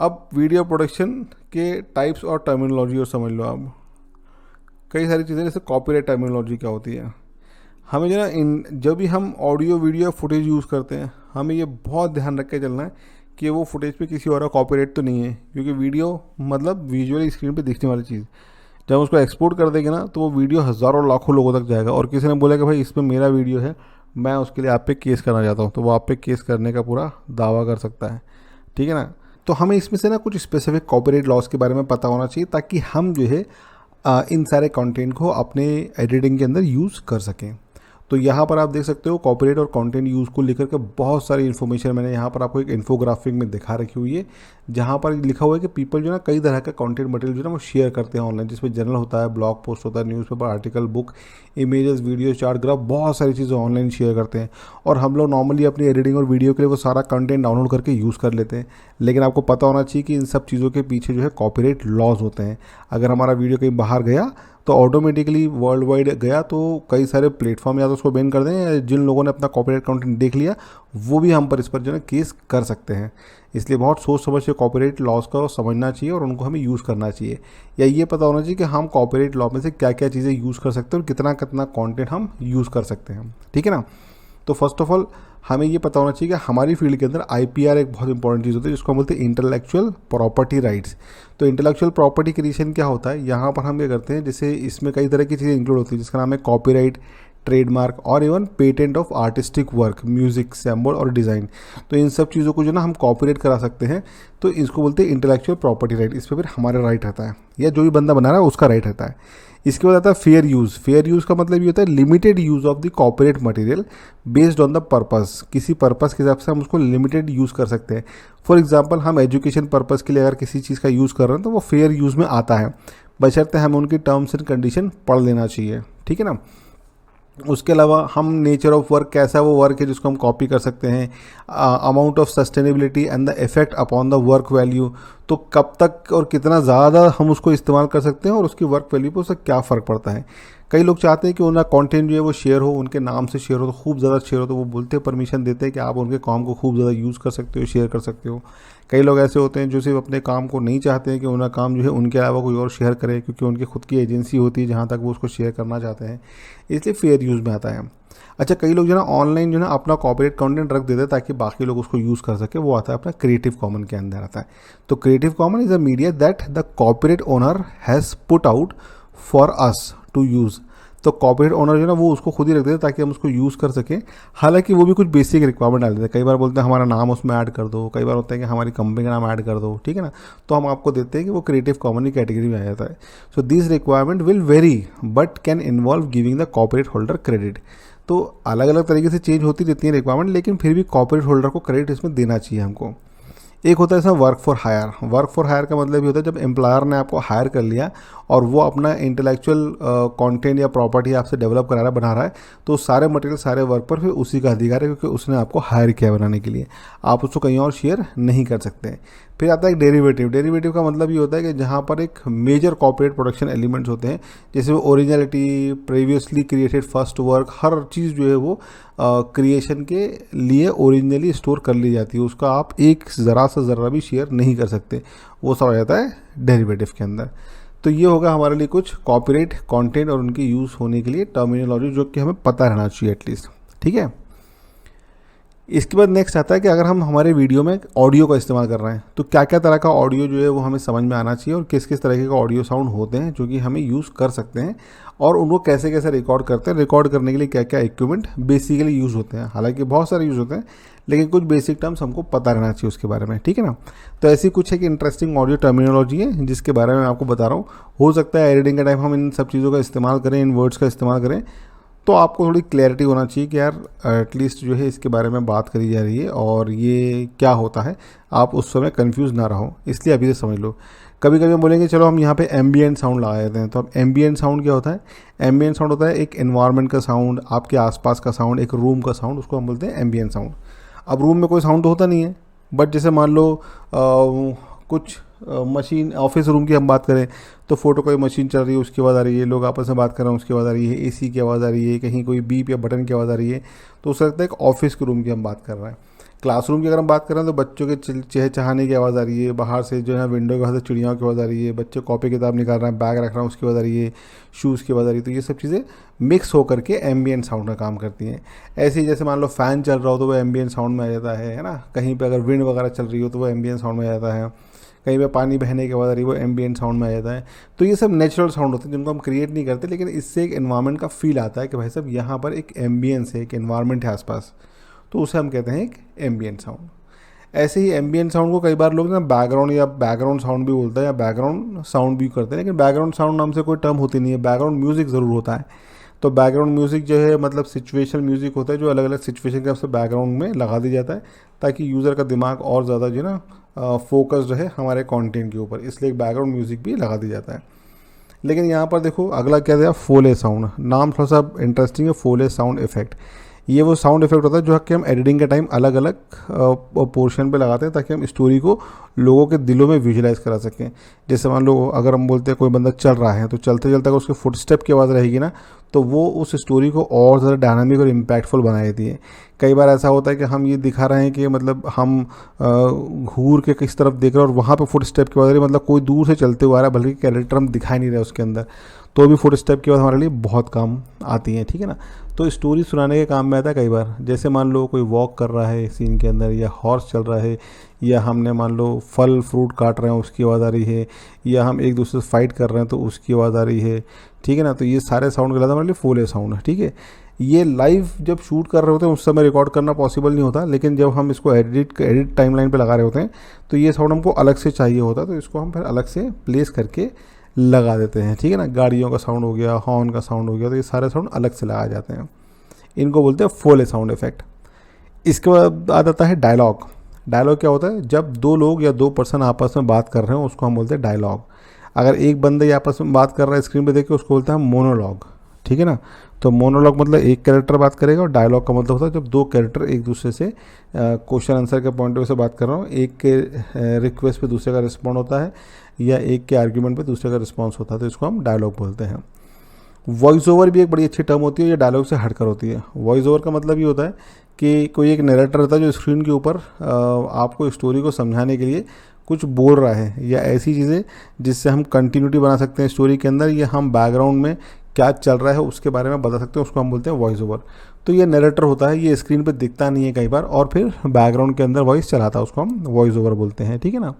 अब video production के types और टर्मिनोलॉजी और समझ लो आप। कई सारी चीज़ें जैसे कॉपीराइट टर्मिनोलॉजी क्या होती है, हमें जो ना इन जब भी हम ऑडियो वीडियो फुटेज यूज़ करते हैं हमें ये बहुत ध्यान रख के चलना है कि वो फुटेज पे किसी और का कॉपीराइट तो नहीं है, क्योंकि वीडियो मतलब विजुअली स्क्रीन पे दिखने वाली चीज़ जब उसको एक्सपोर्ट कर देंगे ना तो वो वीडियो हज़ारों लाखों लोगों तक जाएगा और किसी ने बोला कि भाई इसमें मेरा वीडियो है, मैं उसके लिए आप पे केस करना चाहता हूँ, तो वो आप पे केस करने का पूरा दावा कर सकता है। ठीक है ना। तो हमें इसमें से ना कुछ स्पेसिफिक कॉपीराइट लॉस के बारे में पता होना चाहिए ताकि हम जो है इन सारे कंटेंट को अपने एडिटिंग के अंदर यूज़ कर सकें। तो यहाँ पर आप देख सकते हो कॉपीराइट और कंटेंट यूज़ को लेकर के बहुत सारी इन्फॉर्मेशन मैंने यहाँ पर आपको एक इन्फोग्राफिक में दिखा रखी हुई है, जहाँ पर लिखा हुआ है कि पीपल जो ना कई तरह का कंटेंट मटेरियल जो ना वो शेयर करते हैं ऑनलाइन, जिसमें जर्नल होता है, ब्लॉग पोस्ट होता है, newspaper article, book, images, video, chart, graph, बहुत सारी चीज़ें ऑनलाइन शेयर करते हैं। और हम लोग नॉर्मली अपनी एडिटिंग और वीडियो के लिए वो सारा कंटेंट डाउनलोड करके यूज़ कर लेते हैं, लेकिन आपको पता होना चाहिए कि इन सब चीज़ों के पीछे जो है कॉपीराइट लॉज होते हैं। अगर हमारा वीडियो कहीं बाहर गया तो ऑटोमेटिकली वर्ल्ड वाइड गया तो कई सारे प्लेटफॉर्म या तो उसको बैन कर दें, या जिन लोगों ने अपना कॉपीराइट कंटेंट देख लिया वो भी हम पर इस पर जो है केस कर सकते हैं। इसलिए बहुत सोच समझ के कॉपीराइट लॉज को समझना चाहिए और उनको हमें यूज़ करना चाहिए, या ये पता होना चाहिए कि हम कॉपीराइट लॉ में से क्या क्या चीज़ें यूज़ कर सकते हैं और कितना कितना कंटेंट हम यूज़ कर सकते हैं। ठीक है ना। तो फर्स्ट ऑफ ऑल हमें ये पता होना चाहिए कि हमारी फील्ड के अंदर आईपीआर एक बहुत इंपॉर्टेंट चीज़ होती है जिसको हम बोलते हैं इंटेलेक्चुअल प्रॉपर्टी राइट्स। तो इंटेलेक्चुअल प्रॉपर्टी क्रिएशन क्या होता है, यहाँ पर हम क्या करते हैं, जैसे इसमें कई तरह की चीज़ें इंक्लूड होती है जिसका नाम है कॉपीराइट, ट्रेडमार्क और even patent of artistic work, music, sample और डिज़ाइन। तो इन सब चीज़ों को जो ना हम कॉपीराइट करा सकते हैं, तो इसको बोलते हैं इंटेलेक्चुअल प्रॉपर्टी राइट। इस पर फिर हमारा राइट रहता है या जो भी बंदा बना रहा है उसका राइट रहता है। इसके बाद आता है फेयर यूज़। फेयर यूज़ का मतलब ये होता है limited use of the copyright material based on the purpose. किसी पर्पस के हिसाब से हम उसको लिमिटेड यूज़ कर सकते हैं। फॉर एग्जांपल हम एजुकेशन पर्पस के लिए अगर किसी चीज़ का यूज़ कर रहे हैं तो वो फेयर यूज़ में आता है, बशर्ते हमें उनकी टर्म्स एंड कंडीशन पढ़ लेना चाहिए। ठीक है ना। उसके अलावा हम नेचर ऑफ वर्क, कैसा वो वर्क है जिसको हम कॉपी कर सकते हैं, amount of sustainability and the effect upon the work value, तो कब तक और कितना ज़्यादा हम उसको इस्तेमाल कर सकते हैं और उसकी वर्क वैल्यू पर उससे क्या फ़र्क पड़ता है। कई लोग चाहते हैं कि उनका कंटेंट जो है वो शेयर हो, उनके नाम से शेयर हो, तो खूब ज़्यादा शेयर हो, तो वो बोलते हैं, परमिशन देते हैं कि आप उनके काम को खूब ज़्यादा यूज़ कर सकते हो, शेयर कर सकते हो। कई लोग ऐसे होते हैं जो सिर्फ अपने काम को नहीं चाहते हैं कि उनका काम जो है उनके अलावा कोई और शेयर करे, क्योंकि उनकी खुद की एजेंसी होती है जहाँ तक वो उसको शेयर करना चाहते हैं, इसलिए फेयर यूज़ में आता है। अच्छा, कई लोग जो ना ऑनलाइन जो ना अपना कॉपीराइट कंटेंट रख देते हैं ताकि बाकी लोग उसको यूज़ कर सके, वो आता है अपना क्रिएटिव कॉमन के अंदर आता है। तो creative common is a media that the copyright owner has put out for us to use. तो कॉपीराइट ओनर जो ना वो उसको खुद ही रख देते हैं ताकि हम उसको यूज़ कर सकें। हालांकि वो भी कुछ बेसिक रिक्वायरमेंट डाल देते हैं। कई बार बोलते हैं हमारा नाम उसमें ऐड कर दो, कई बार होता है कि हमारी कंपनी का नाम ऐड कर दो। ठीक है ना। तो हम आपको देते हैं कि वो क्रिएटिव कॉमन की कैटेगरी में आ जाता है। So this requirement will very but can involve giving the copyright holder credit. तो अलग अलग तरीके से चेंज होती रहती है रिक्वायरमेंट, लेकिन फिर भी कॉपीराइट होल्डर को क्रेडिट इसमें देना चाहिए हमको। एक होता है इसमें work for hire. Work for hire का मतलब ये होता है जब एम्प्लॉयर ने आपको हायर कर लिया और वो अपना इंटेलेक्चुअल कंटेंट या प्रॉपर्टी आपसे डेवलप करा रहा है, बना रहा है, तो सारे मटेरियल, सारे वर्क पर फिर उसी का अधिकार है, क्योंकि उसने आपको हायर किया बनाने के लिए। आप उसको कहीं और शेयर नहीं कर सकते। फिर आता है एक डेरिवेटिव। डेरिवेटिव का मतलब ये होता है कि जहाँ पर एक मेजर कॉपीराइट प्रोडक्शन एलिमेंट्स होते हैं, जैसे originality, previously created first work, हर चीज़ जो है वो क्रिएशन के लिए ओरिजिनली स्टोर कर ली जाती है, उसका आप एक ज़रा सा ज़रा भी शेयर नहीं कर सकते, वो सब आ जाता है डेरिवेटिव के अंदर। तो ये होगा हमारे लिए कुछ कॉपीराइट कंटेंट और उनके यूज़ होने के लिए टर्मिनोलॉजी जो कि हमें पता रहना चाहिए एटलीस्ट। ठीक है। इसके बाद नेक्स्ट आता है कि अगर हम हमारे वीडियो में ऑडियो का इस्तेमाल कर रहे हैं तो क्या क्या तरह का ऑडियो जो है वो हमें समझ में आना चाहिए और किस किस तरीके का ऑडियो साउंड होते हैं जो कि हमें यूज़ कर सकते हैं, और उनको कैसे कैसे रिकॉर्ड करते हैं, रिकॉर्ड करने के लिए क्या क्या इक्विपमेंट बेसिकली यूज़ होते हैं। हालांकि बहुत सारे यूज़ होते हैं, लेकिन कुछ बेसिक टर्म्स हमको पता रहना चाहिए उसके बारे में। ठीक है ना। तो ऐसी कुछ एक इंटरेस्टिंग ऑडियो टर्मिनोलॉजी है जिसके बारे में मैं आपको बता रहा हूँ। हो सकता है एडिटिंग के टाइम हम इन सब चीज़ों का इस्तेमाल करें, इन वर्ड्स का इस्तेमाल करें, तो आपको थोड़ी क्लैरिटी होना चाहिए कि यार एटलीस्ट जो है इसके बारे में बात करी जा रही है और ये क्या होता है, आप उस समय कंफ्यूज ना रहो, इसलिए अभी से समझ लो। कभी कभी हम बोलेंगे चलो हम यहाँ पे एम्बियंट साउंड लगा देते हैं, तो अब एम्बियंट साउंड क्या होता है? एम्बियंट साउंड होता है एक एनवायरनमेंट का साउंड, आपके आसपास का साउंड, एक रूम का साउंड, उसको हम बोलते हैं एम्बियंट साउंड। अब रूम में कोई साउंड तो होता नहीं है, बट जैसे मान लो कुछ मशीन, ऑफिस रूम की हम बात करें तो फोटो कोई मशीन चल रही है उसकी आवाज़ आ रही है, लोग आपस में बात कर रहे हैं उसकी आवाज़ आ रही है, एसी की आवाज़ आ रही है, कहीं कोई बीप या बटन की आवाज़ आ रही है, तो उससे लगता है एक ऑफिस के रूम की हम बात कर रहे हैं। क्लासरूम की अगर हम बात करें तो बच्चों के चहचहाने की आवाज़ आ रही है, बाहर से जो है विंडो के बाहर से चिड़ियाओं की आवाज़ आ रही है, बच्चे कॉपी किताब निकाल रहे हैं, बैग रख रहा है उसकी आवाज़ आ रही है, शूज़ की आवाज़ आ रही है। तो ये सब चीज़ें मिक्स होकर के एम्बियंट साउंड का काम करती हैं। ऐसे ही जैसे मान लो फ़ैन चल रहा हो तो वो एम्बियंट साउंड में आ जाता है ना। कहीं पर अगर विंड वगैरह चल रही हो तो वो एम्बियंट साउंड में आ जाता है। कहीं पे पानी बहने की आवाज़ आ रही है वो एम्बियंट साउंड में आ जाता है। तो ये सब नेचुरल साउंड होते हैं जिनको हम क्रिएट नहीं करते, लेकिन इससे एक एनवायरनमेंट का फील आता है कि भाई साहब यहाँ पर एक एम्बियंस है, एक एनवायरनमेंट है आसपास, तो उसे हम कहते हैं एक एम्बियंट साउंड। ऐसे ही एम्बियंट साउंड को कई बार लोग ना बैकग्राउंड या बैकग्राउंड साउंड भी बोलते हैं या बैकग्राउंड साउंड भी करते हैं, लेकिन बैकग्राउंड साउंड नाम से कोई टर्म होती नहीं है, बैकग्राउंड म्यूजिक ज़रूर होता है। तो बैकग्राउंड म्यूजिक जो है मतलब सिचुएशनल म्यूजिक होता है जो अलग अलग सिचुएशन के हिसाब से बैकग्राउंड में लगा दिया जाता है ताकि यूज़र का दिमाग और ज़्यादा जो है ना फोकस्ड रहे हमारे कंटेंट के ऊपर, इसलिए बैकग्राउंड म्यूजिक भी लगा दिया जाता है। लेकिन यहाँ पर देखो अगला क्या दिया, फोले साउंड। नाम थोड़ा सा इंटरेस्टिंग है, फोले साउंड इफेक्ट। ये वो साउंड इफेक्ट होता है जो कि हम एडिटिंग के टाइम अलग अलग पोर्शन पे लगाते हैं ताकि हम स्टोरी को लोगों के दिलों में विजुलाइज करा सकें। जैसे मान लो अगर हम बोलते हैं कोई बंदा चल रहा है तो चलते चलते अगर उसके फुटस्टेप की आवाज़ रहेगी ना तो वो उस स्टोरी को और ज़्यादा डायनामिक और इम्पैक्टफुल बना देती है। कई बार ऐसा होता है कि हम ये दिखा रहे हैं कि मतलब हम घूर के किस तरफ देख रहे हैं और वहाँ पे फुट स्टेप की आवाज़ आ रही है, मतलब कोई दूर से चलते हुआ आ रहा है बल्कि कैरेक्टर हम दिखाई नहीं रहे उसके अंदर, तो भी फुट स्टेप की आवाज़ हमारे लिए बहुत काम आती है। ठीक है ना। तो स्टोरी सुनाने के काम में आता है कई बार। जैसे मान लो कोई वॉक कर रहा है सीन के अंदर, या हॉर्स चल रहा है, या हमने मान लो फल फ्रूट काट रहे हैं उसकी आवाज़ आ रही है, या हम एक दूसरे से फाइट कर रहे हैं तो उसकी आवाज़ आ रही है। ठीक है ना। तो ये सारे साउंड कहलाते हैं हमारे लिए फोले साउंड है। ठीक है। ये लाइव जब शूट कर रहे होते हैं उस समय रिकॉर्ड करना पॉसिबल नहीं होता, लेकिन जब हम इसको एडिट टाइमलाइन पे लगा रहे होते हैं तो ये साउंड हमको अलग से चाहिए होता है, तो इसको हम फिर अलग से प्लेस करके लगा देते हैं। ठीक है ना। गाड़ियों का साउंड हो गया, हॉर्न का साउंड हो गया, तो ये सारे साउंड अलग से लगाए जाते हैं। इनको बोलते हैं फोले साउंड इफेक्ट। इसके बाद आ जाता है डायलॉग। डायलॉग क्या होता है, जब दो लोग या दो पर्सन आपस में बात कर रहे हो उसको हम बोलते हैं डायलॉग। अगर एक बंदा ही आपस में बात कर रहा है स्क्रीन पे देख के उसको बोलते हैं मोनोलॉग। ठीक है ना। तो मोनोलॉग मतलब एक कैरेक्टर बात करेगा, और डायलॉग का मतलब होता है जब दो कैरेक्टर एक दूसरे से क्वेश्चन आंसर के पॉइंट ऑफ व्यू से बात कर रहा हूँ, एक के रिक्वेस्ट पे दूसरे का रिस्पॉन्ड होता है या एक के आर्ग्यूमेंट पे दूसरे का रिस्पॉन्स होता है, तो इसको हम डायलॉग बोलते हैं। वॉइस ओवर भी एक बड़ी अच्छी टर्म होती है, ये डायलॉग से हटकर होती है। वॉइस ओवर का मतलब ये होता है कि कोई एक नरेटर रहता है जो स्क्रीन के ऊपर आपको स्टोरी को समझाने के लिए कुछ बोल रहा है, या ऐसी चीज़ें जिससे हम कंटिन्यूटी बना सकते हैं स्टोरी के अंदर, या हम बैकग्राउंड में क्या चल रहा है उसके बारे में बता सकते हैं, उसको हम बोलते हैं वॉइस ओवर। तो ये नरेटर होता है, ये स्क्रीन पर दिखता नहीं है कई बार और फिर बैकग्राउंड के अंदर वॉइस चलाता है, उसको हम वॉइस ओवर बोलते हैं। ठीक है ना।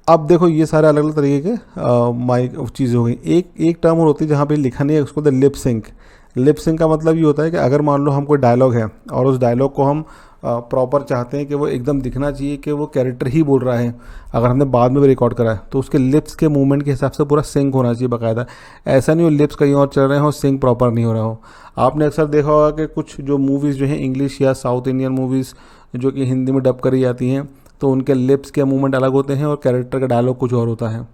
अब देखो ये सारे अलग अलग तरीके के माइक चीज़ें हो गई। एक टर्म और होती है जहाँ पे लिखा नहीं है, उसको बोलते हैं लिप सिंक। लिप सिंक का मतलब ये होता है कि अगर मान लो हम कोई डायलॉग है और उस डायलॉग को हम प्रॉपर चाहते हैं कि वो एकदम दिखना चाहिए कि वो कैरेक्टर ही बोल रहा है, अगर हमने बाद में भी रिकॉर्ड करा है तो उसके लिप्स के मूवमेंट के हिसाब से पूरा सिंक होना चाहिए बाकायदा। ऐसा नहीं हो लिप्स कहीं और चल रहे हो, सिंक प्रॉपर नहीं हो रहा हो। आपने अक्सर देखा होगा कि कुछ जो मूवीज़ जो हैं इंग्लिश या साउथ इंडियन मूवीज़ जो कि हिंदी में डब करी जाती हैं, तो उनके लिप्स के मूवमेंट अलग होते हैं और कैरेक्टर का डायलॉग कुछ और होता है,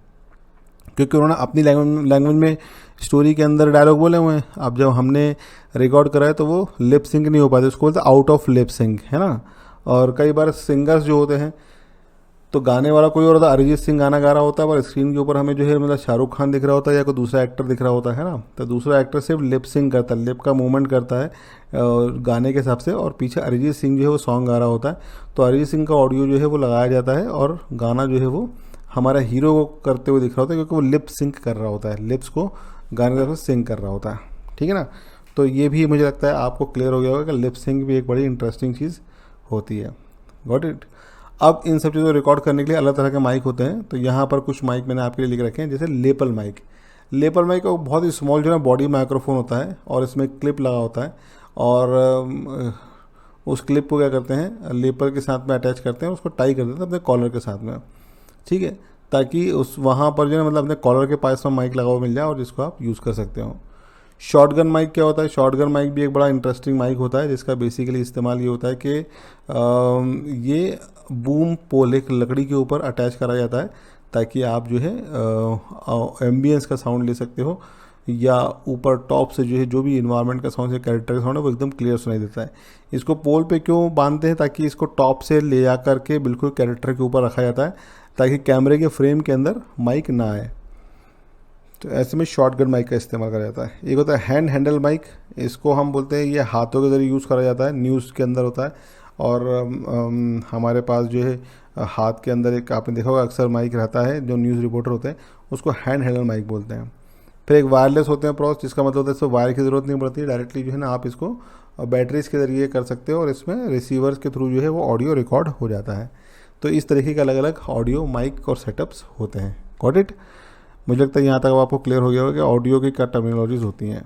क्योंकि उन्होंने अपनी लैंग्वेज में स्टोरी के अंदर डायलॉग बोले हुए हैं। अब जब हमने रिकॉर्ड करा है तो वो लिप सिंक नहीं हो पाते, उसको बोलते आउट ऑफ लिप सिंक, है ना। और कई बार सिंगर्स जो होते हैं तो गाने वाला कोई और होता है, अरिजीत सिंह गाना गा रहा होता है पर स्क्रीन के ऊपर हमें जो है मतलब शाहरुख खान दिख रहा होता है या कोई दूसरा एक्टर दिख रहा होता है ना। तो दूसरा एक्टर सिर्फ लिप सिंक करता है, लिप का मूवमेंट करता है और गाने के हिसाब से, और पीछे अरिजीत सिंह जो है वो सॉन्ग गा रहा होता है। तो अरिजीत सिंह का ऑडियो जो है वो लगाया जाता है और गाना जो है वो हमारा हीरो को करते हुए दिख रहा होता है, क्योंकि वो लिप सिंक कर रहा होता है, लिप्स को गाने के साथ सिंक कर रहा होता है। ठीक है ना। तो ये भी मुझे लगता है आपको क्लियर हो गया होगा कि लिप सिंक भी एक बड़ी इंटरेस्टिंग चीज़ होती है। Got it. अब इन सब चीज़ों को रिकॉर्ड करने के लिए अलग तरह के माइक होते हैं, तो यहाँ पर कुछ माइक मैंने आपके लिए लिख रखे हैं, जैसे लेपल माइक। लेपल माइक बहुत ही स्मॉल जो है बॉडी माइक्रोफोन होता है और इसमें क्लिप लगा होता है, और उस क्लिप को क्या करते हैं लेपल के साथ में अटैच करते हैं, उसको टाई कर देते हैं अपने कॉलर के साथ में। ठीक है। ताकि उस वहाँ पर जो है मतलब अपने कॉलर के पास में माइक लगा हुआ मिल जाए और जिसको आप यूज़ कर सकते हो। शॉटगन माइक क्या होता है, शॉटगन माइक भी एक बड़ा इंटरेस्टिंग माइक होता है जिसका बेसिकली इस्तेमाल ये होता है कि ये बूम पोल एक लकड़ी के ऊपर अटैच करा जाता है ताकि आप जो है एम्बियंस का साउंड ले सकते हो, या ऊपर टॉप से जो है जो भी इन्वायरमेंट का साउंड है, कैरेक्टर का साउंड है, वो एकदम क्लियर सुनाई देता है। इसको पोल पे क्यों बांधते हैं, ताकि इसको टॉप से ले जा करके बिल्कुल कैरेक्टर के ऊपर रखा जाता है ताकि कैमरे के फ्रेम के अंदर माइक ना आए। तो ऐसे में शॉटगन माइक का इस्तेमाल करा जाता है। एक होता है हैंड हैंडल माइक, इसको हम बोलते हैं ये हाथों के ज़रिए यूज़ करा जाता है, न्यूज़ के अंदर होता है। और हमारे पास जो है हाथ के अंदर एक आपने देखा होगा अक्सर माइक रहता है, जो न्यूज़ रिपोर्टर होते हैं उसको हैंड हेल्ड माइक बोलते हैं। फिर एक वायरलेस होते हैं प्रोस, जिसका मतलब होता है इसको वायर की ज़रूरत नहीं पड़ती, डायरेक्टली जो है ना आप इसको बैटरीज के ज़रिए कर सकते हो और इसमें रिसीवर्स के थ्रू जो है वो ऑडियो रिकॉर्ड हो जाता है। तो इस तरीके के अलग अलग ऑडियो माइक और सेटअप्स होते हैं। Got it? मुझे लगता है यहाँ तक अब आपको क्लियर हो गया होगा कि ऑडियो की क्या टर्मिनोलॉजीज होती हैं।